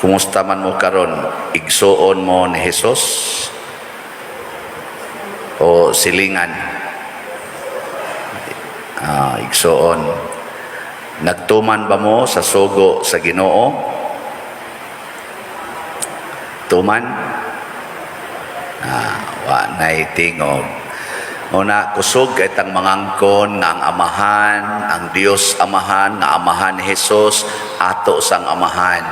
Kumusta man mo karon? Igsuon mo ni Jesus o silingan? Igsuon. Nagtuman ba mo sa sugo sa Ginoo? Tuman? Wa na'y tingog. Una, kusog kay tang mangangkon nga ang amahan, ang Dios amahan, nga amahan ni Jesus, ato sang amahan.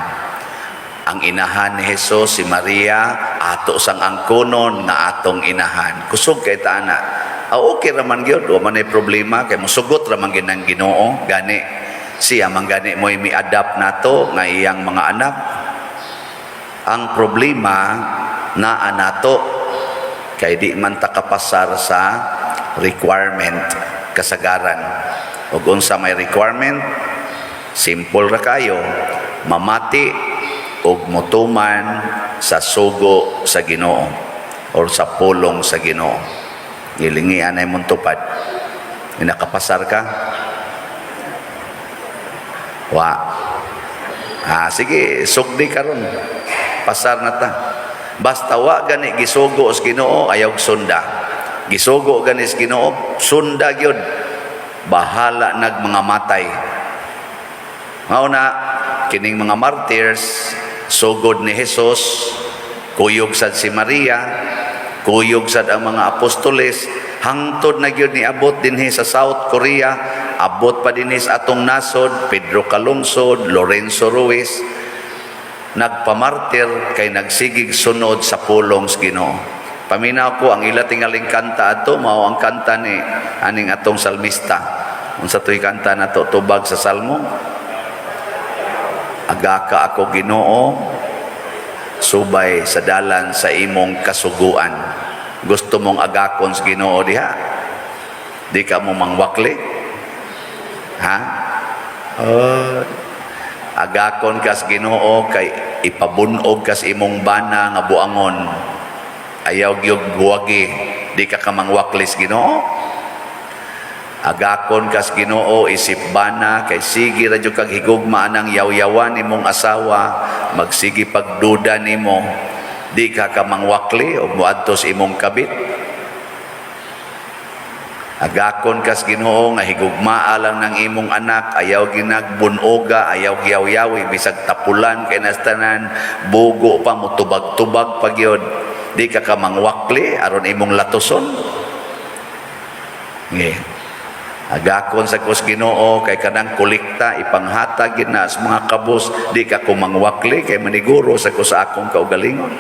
Ang inahan ni Jesus, si Maria, ato sang angkonon nga atong inahan. Kusog kay ta ana. Okay raman gyud, wa man ay problema kay mosugot raman gyud ng Ginoo, gani siya man gani mo mi-adapt nato nga iyang mga anak. Ang problema na anato kay di man ta kapasar sa requirement kasagaran. Ug unsa may requirement, simple ra kayo, mamati ug motuman sa sugo sa Ginoo or sa pulong sa Ginoo. Gilingian ay mong tupad. Nakapasar ka? Wa. Sige, sugdi karon. Pasar na ta. Basta wa gani gisugo sa Ginoo, ayaw sunda. Gisugo gani sa Ginoo, sunda gyud. Bahala nag mga matay. Mao na kining mga martyrs, sugod ni Jesus, kuyog sad si Maria, kuyog sad ang mga apostoles, hangtod na gyud ni abot dinhi sa South Korea, abot pa dinhi sa atong nasod, Pedro Calungsod, Lorenzo Ruiz, nagpamartir kay nagsigig sunod sa pulong sa Ginoo. Paminaw ko ang ila tingaling kanta ato mao ang kanta ni aning atong salmista. Unsa toy kanta nato tubag sa salmo? Agaka ako Ginoo, subay sa dalan sa imong kasuguan. Gusto mong agakon sa Ginoo diha? Di ka mo mangwakli? Agakon kas Ginoo kay ipabunog kas imong bana nga buangon. Ayaw gyud buwagi, di ka kamangwaklis Ginoo. Agakon kas Ginoo isip bana kay sige ra jud kag higugma anang yaw-yawan nimong asawa, magsige pagduda nimo, di ka kamangwakli og moadto sa imong kabit. Agakon kas Ginoo nga higugmaa lang ng imong anak, ayaw ginagbunoga, ayaw giyaw-yawi bisag tapulan kay nastanan, bugo pa mo tubag-tubag pagyod, di ka kamangwakli aron imong latuson. Agakon sa kus Ginoo kay kanang kolekta ipanghatag gid na sa mga kabus, di ka kumangwakli kay maniguro sa kus akong kaugalingon.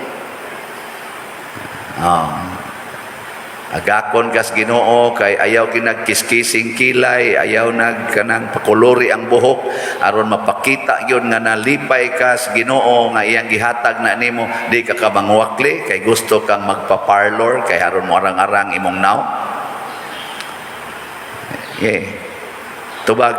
Agakon kas Ginoo kay ayaw ginagkiskising kilay, ayaw nagkanang pakulori ang buhok aron mapakita yun nga nalipay kas Ginoo nga iyang gihatag na nimo, di ka kamangwakli kay gusto kang magpa-parlor kay aron mo arang-arang imong naw. Tubag.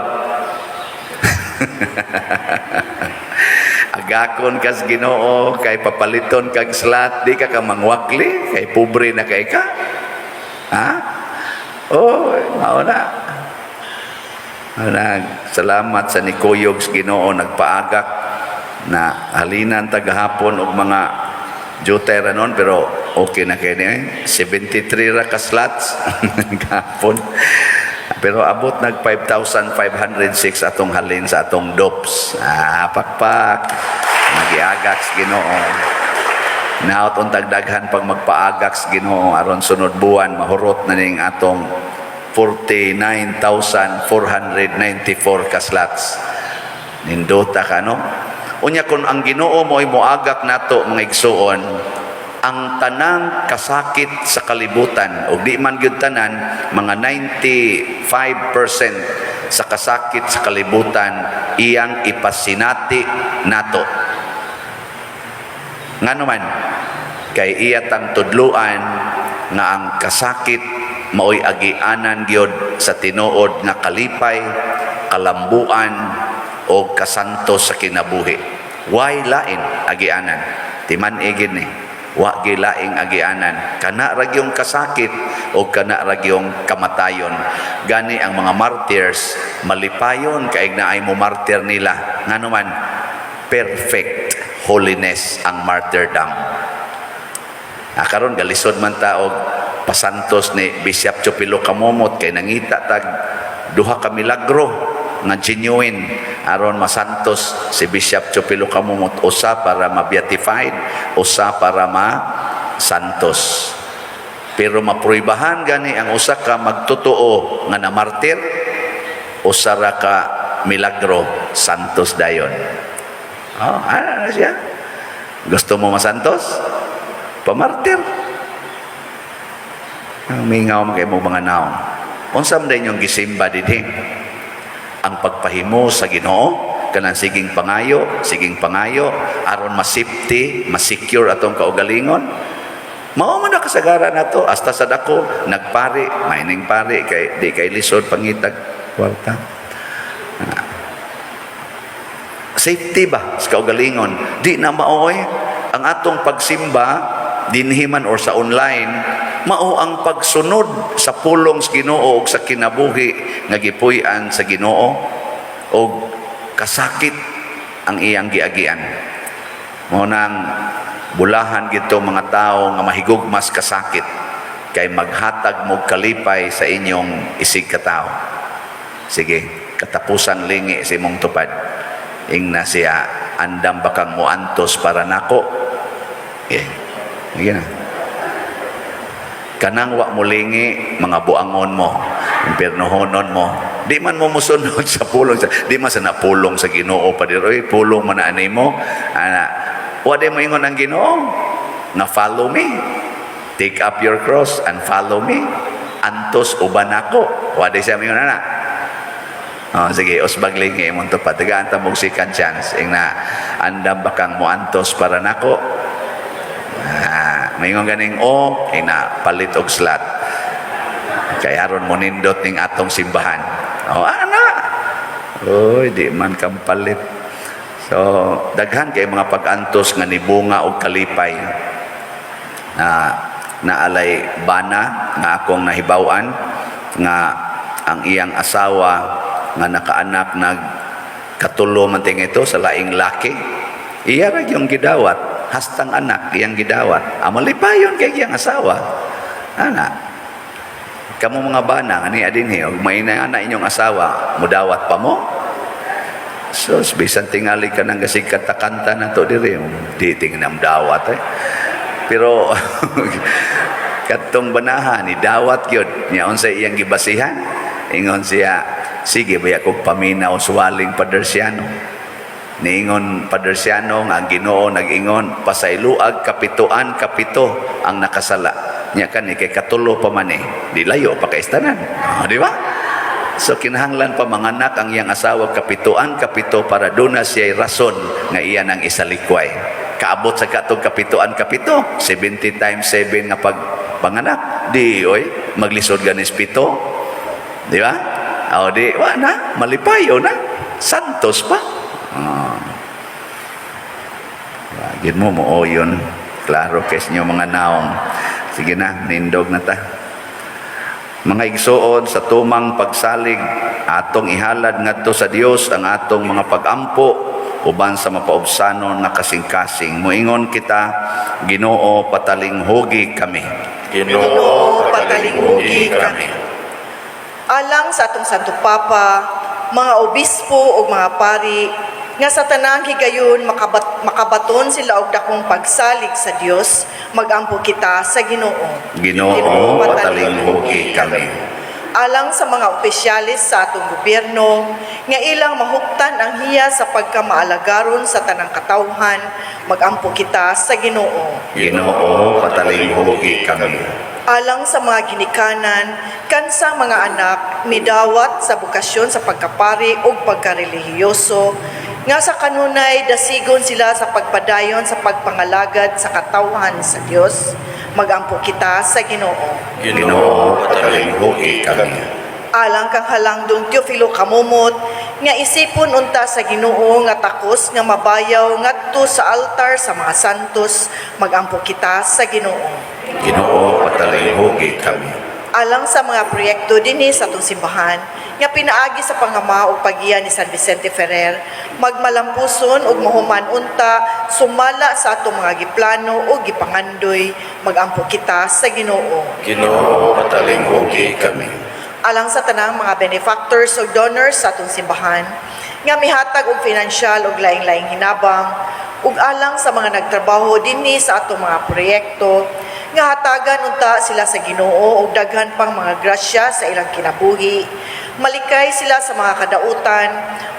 Agakon kas Ginoo kay papaliton kag slat, di ka kamangwakli kay pobre na kay ka. Mao na. Salamat sa nikuyog sa Ginoo nagpaagak na halinan tagahapon og mga jutay ra noon, pero okay na kay ni 73 ra ka slots gahapon. Pero abot nag 5,506 atong halin sa atong DOPS. Pakpak. Magiagak sa Ginoo. Naot untag daghan pag magpaagak sa Ginoo aron sunod buwan mahurot na ning atong 49,494 ka slots. Nindota ka no? Unya kun ang Ginoo mo'y moagak nato mga igsuon, ang tanang kasakit sa kalibutan o di man gyud tanan, mga 95% sa kasakit sa kalibutan iyang ipasinati nato. Ngano man kay iya tang tudluan nga ang kasakit maoy agianan gyud sa tinuod nga kalipay, kalambuan o kasantos sa kinabuhi. Why lain agianan? Timan igid ni. Wa gilaing agianan, kana ra gyung kasakit o kana ra gyung kamatayon. Gani ang mga martyrs malipayon kay naay mo martyr nila ngano man perfect, holiness ang martyrdom. Karon galisod man ta og pasantos ni Bishop Chupilo Kamumot kay nangita tag duha ka milagro nga genuine aron masantos si Bishop Chupilo Kamumot, usa para ma-beatified, usa para ma-santos. Pero mapruibahan gani ang usa ka magtotoo nga namartir, usa ra ka milagro santos dayon. Ano na siya? Gusto mo masantos? Pamartir. Ang mingaw mo kayo mga naong. Unsam din yung gisimba dinhi? Ang pagpahimo sa Ginoo, kanang siging pangayo, aron ma-safety, ma-secure atong kaugalingon. Mao man na kasagaran nato, hasta sa dako, nagpari, maining pari, kay, di kay lisod pangitag kwarta. Safety ba sa kaugalingon? Di na maoy ang atong pagsimba dinhiman or sa online, mao ang pagsunod sa pulong sa Ginoo ug sa kinabuhi nga gipuy-an sa Ginoo og kasakit ang iyang giagian. Mao nang bulahan gito mga tao nga mahigugmas kasakit kay maghatag mo kalipay sa inyong isig katao. Sige, katapusan lingi sa imong tupad. Ingna siya, andam bakang muantos para nako. Sige na. Kanang wa mulingi mga buangon mo, impiernohonon mo. Di man mo musunod sa pulong, di man sa napulong sa Ginoo pa diroy, pulong man na anay mo. Wa di mo ingon ang Ginoo na follow me. Take up your cross and follow me. Antos uban ako. Wa di siya mo ingon na. Sige, usbag lingi mo to pa. Tagaan ta mong second chance. Ingna andam bakang mo antos para nako. Mayingon ganing ina palit og slot. Kay aron mo nindot ning atong simbahan. Ana. Oy, di man kam palit. So, daghan kay mga pag-antos nga nibunga og kalipay. Naalay bana nga akong nahibaw-an nga ang iyang asawa nga nakaanak katulo man ting ito sa laing laki. Iya ra yung gidawat. Hastang anak iyang gidawat. Malipayon kay iyang asawa. Ana. Kamu mga bana, ani adinhi, og may na inyong asawa, mudawat pa mo? Sus, bisan tingali ka ng gasig katakanta na to diri. Di tingnam dawat Pero, katong banahan, ni dawat yun. Niya unsa iyang gibasihan. Ingon siya, sige, baya kong paminaw suwaling padersyano. Niingon padersyano nga ang Ginoo nag-ingon pasayloag kapituan kapito ang nakasala nya kani kay katulo pa man di layo pa kay istanan, di ba? So kinahanglan pa manganak ang iyang asawa kapituan kapito para duna siya rason nga iya nang isalikway. Kaabot sa katong kapituan kapito 70 times 7 nga pagpanganak di oy maglisod ganis pito, di ba? Di wa na malipayo na santos pa. Gid mo yun. Klaro kes nyo mga naong. Sige na, nindog na ta. Mga igsuon sa tumang pagsalig, atong ihalad ngadto sa Dios ang atong mga pagampo uban sa mapaubsanon na kasing-kasing. Muingon kita, Ginoo patalinghugi kami. Ginoo patalinghugi kami. Alang sa atong Santo Papa, mga obispo o mga pari, nga sa tanang higayon makabaton sila og dakong pagsalig sa Dios, magampo kita sa Ginoo. Ginoo patalinghugi kami. Alang sa mga opisyalis sa atong gobyerno nga ilang mahuptan ang hiya sa pagkamaalagaron sa tanang katawhan, magampo kita sa Ginoo. Ginoo patalinghugi kami. Alang sa mga ginikanan, kansang mga anak midawat sa bukasyon sa pagkapari o pagkarelihiyoso, nga sa kanunay dasigon sila sa pagpadayon sa pagpangalagad sa katawhan sa Dios, magampo kita sa Ginoo. Ginoo patalinghugi kami. Alang kang halangdong Teofilo Kamumot, nga isipon unta sa Ginoo nga takos nga mabayaw ngadto sa altar sa mga santos, magampo kita sa Ginoo. Ginoo patalinghugi kami. alang sa mga proyekto dinhi sa atong simbahan nga pinaagi sa pangama ug paggiya ni San Vicente Ferrer, magmalampuson ug mahuman unta sumala sa atong mga giplano ug gipangandoy, magampo kita sa Ginoo. Ginoo, patalinghugi kami. Alang sa tanang mga benefactors ug donors sa atong simbahan nga mihatag og pinansyal ug laing-laing hinabang ug alang sa mga nagtrabaho dinhi sa atong mga proyekto nga hatagan unta sila sa Ginoo og daghan pang mga grasya sa ilang kinabuhi, malikay sila sa mga kadautan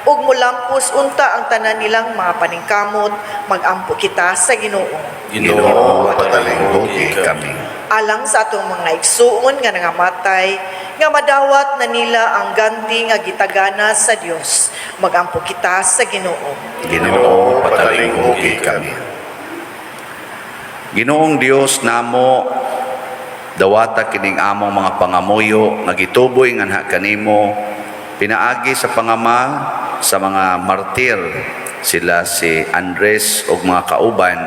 ug mulampos unta ang tanan nilang mga paningkamot, magampo kita sa Ginoo. Ginoo, patalinghugi kami. Alang sa atong mga igsuon nga nangamatay, nga madawat na nila ang ganti nga gitagana sa Dios, magampo kita sa Ginoo. Ginoo, patalinghugi kami. Ginoong Dios namo, dawata kining among mga pangamuyo nga gituboy nganha kanimo, pinaagi sa pangama sa mga martir, sila si Andres ug mga kauban,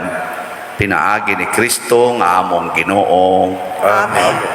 pinaagi ni Kristo nga among Ginoo. Amen.